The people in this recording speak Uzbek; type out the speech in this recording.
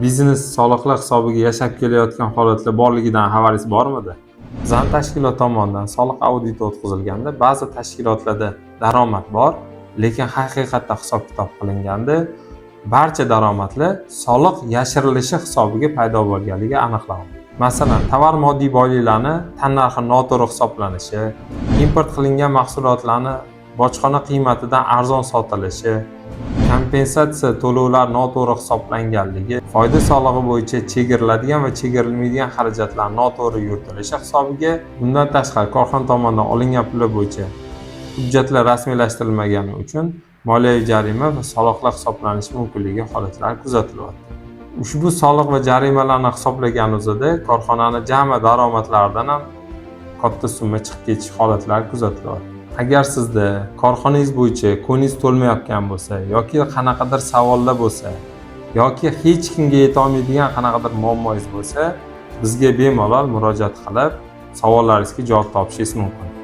biznes soliqlar hisobiga yashab kelayotgan holatlar borligidan xabaringiz bormidi? Zan tashkilot tomonidan soliq auditi o'tkazilganda ba'zi tashkilotlarda daromad bor, lekin haqiqatda hisob-kitob qilinganda barcha daromadlar soliq yashirilishi hisobiga paydo bo'lganligi aniqlandi. Masalan, tovar moddiy boyliklarni tannarxi noto'g'ri hisoblanishi, import qilingan mahsulotlarni bojxona qiymatidan arzon sotilishi, kompensatsiya to'lovlar noto'g'ri hisoblanganligi, foyda solig'i bo'yicha chegiriladigan va chegirilmaydigan xarajatlar noto'g'ri yuritilishi hisobiga, bundan tashqari korxona tomonidan olingan pullar bo'yicha hujjatlar rasmiylashtirilmagani uchun moliyaviy jarima va soliqlar hisoblanishi mumkinligi holatlari kuzatilyapti. Ushbu soliq va jarimalarni hisoblaganimizda korxonaning jami daromadlaridan ham katta summa chiqib ketish holatlari kuzatilyapti. Agar sizda korxonangiz bo'yicha ko'ningiz to'lmayotgan bo'lsa yoki qanaqadir savollar bo'lsa yoki hech kimga yeta olmaydigan qanaqadir muammongiz bo'lsa, bizga bemalol murojaat qilib, savollaringizga javob topishingiz mumkin.